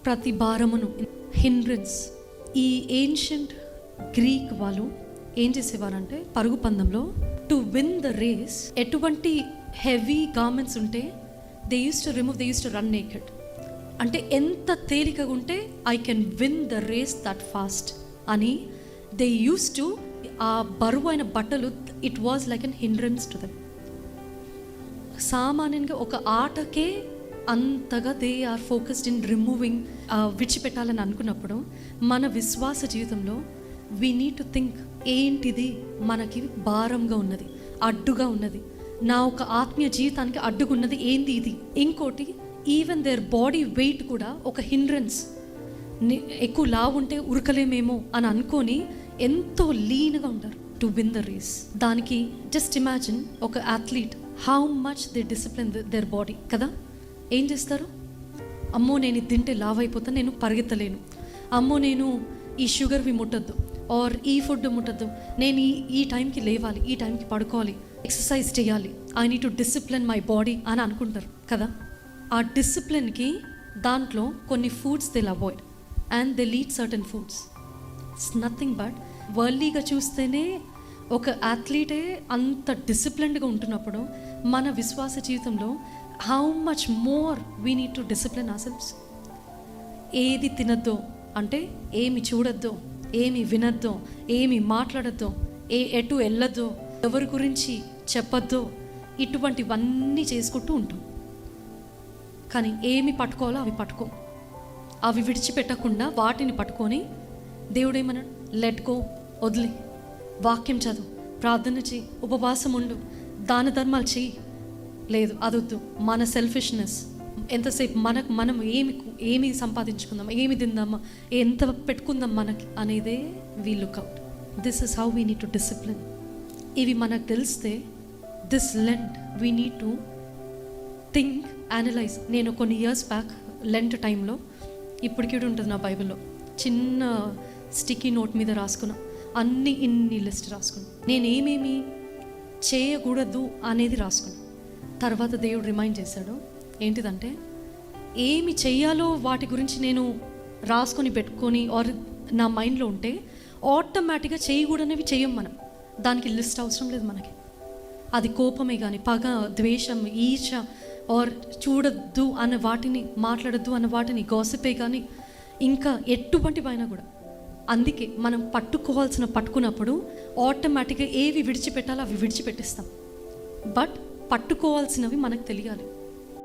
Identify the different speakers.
Speaker 1: ప్రతి భారమును హిండ్రెన్స్. ఈ ఏన్షియంట్ గ్రీక్ వాళ్ళు ఏం చేసేవారంటే పరుగు పందెంలో టు విన్ ద రేస్ ఎటువంటి హెవీ గార్మెంట్స్ ఉంటే they use to remove, they use to run naked. అంటే ఎంత తేలికగా ఉంటే I can win the race that fast అని దే యూస్ టు ఆ బరువు అయిన బట్టలు, it was like an hindrance to them. సామాన్యంగా ఒక ఆటకే అంతగా they are focused in removing, విడిచిపెట్టాలని అనుకున్నప్పుడు మన విశ్వాస జీవితంలో వీ నీడ్ టు థింక్, ఏంటిది మనకి భారంగా ఉన్నది, అడ్డుగా ఉన్నది, నా ఒక ఆత్మీయ జీవితానికి అడ్డుకున్నది ఏంది ఇది. ఇంకోటి, ఈవెన్ దేర్ బాడీ వెయిట్ కూడా ఒక హిండ్రెన్స్. ఎక్కువ లావు ఉంటే ఉరకలేమేమో అని అనుకొని ఎంతో లీన్గా ఉంటారు టు విన్ ద రేస్. దానికి జస్ట్ ఇమాజిన్ ఒక athlete how much they discipline their body కదా. ఏం చేస్తారు, అమ్మో నేను ఇది తింటే లావ్ అయిపోతాను, నేను పరిగెత్తలేను, అమ్మో నేను ఈ షుగర్వి ముట్టద్దు, ఆర్ ఈ ఫుడ్ ముట్టద్దు, నేను ఈ టైంకి లేవాలి, ఈ టైంకి పడుకోవాలి, ఎక్సర్సైజ్ చేయాలి, I need to discipline my body అని అనుకుంటారు కదా. ఆ డిసిప్లిన్కి దాంట్లో కొన్ని foods they avoid and they lead certain foods. It's nothing but వరల్డ్లీగా చూస్తేనే ఒక అథ్లీటే అంత డిసిప్లిన్డ్గా ఉంటున్నప్పుడు మన విశ్వాస జీవితంలో how much more we need to discipline our. ఏది తినద్దో అంటే ఏమి చూడొద్దో, ఏమి వినద్దో, ఏమి మాట్లాడద్దో, ఎటు వెళ్ళొద్దో, ఎవరి గురించి చెప్పొద్దో, ఇటువంటివన్నీ చేసుకుంటూ ఉంటాం. కానీ ఏమి పట్టుకోవాలో అవి పట్టుకో, అవి విడిచిపెట్టకుండా వాటిని పట్టుకొని దేవుడు ఏమన్నాడు, లెట్ గో, వదిలే, వాక్యం చదువు, ప్రార్థన చేయి, ఉపవాసం ఉండు, దాన ధర్మాలు చెయ్యి. లేదు అదొద్దు, మన సెల్ఫిష్నెస్, ఎంతసేపు మనం ఏమి సంపాదించుకుందాం, ఏమి తిందామా, ఎంత పెట్టుకుందాం మనకి అనేదే we look out. This is how we need to discipline. ఇవి మనకు తెలిస్తే this lent we need to think, analyse. నేను కొన్ని ఇయర్స్ బ్యాక్ లెంట్ టైంలో, ఇప్పటికీ ఉంటుంది నా బైబిల్లో, చిన్న స్టిక్కీ నోట్ మీద రాసుకున్నా, ఇన్ని లిస్ట్ రాసుకున్నా, నేను ఏమేమి చేయకూడదు అనేది రాసుకున్నా. తర్వాత దేవుడు రిమైండ్ చేశాడు, ఏంటిదంటే ఏమి చెయ్యాలో వాటి గురించి నేను రాసుకొని పెట్టుకొని ఆర్ నా మైండ్లో ఉంటే ఆటోమేటిక్గా చేయకూడనివి చెయ్యం మనం. దానికి లిస్ట్ అవసరం లేదు మనకి. అది కోపమే కానీ, పగ, ద్వేషం, ఈర్ష, ఆర్ చూడొద్దు అన్న వాటిని, మాట్లాడద్దు అన్న వాటిని, గాసిపే కానీ ఇంకా ఎటువంటివైనా కూడా. అందుకే మనం పట్టుకున్నప్పుడు ఆటోమేటిక్గా ఏవి విడిచిపెట్టాలో అవి విడిచిపెట్టిస్తాం. బట్ పట్టుకోవాల్సినవి మనకు తెలియాలి.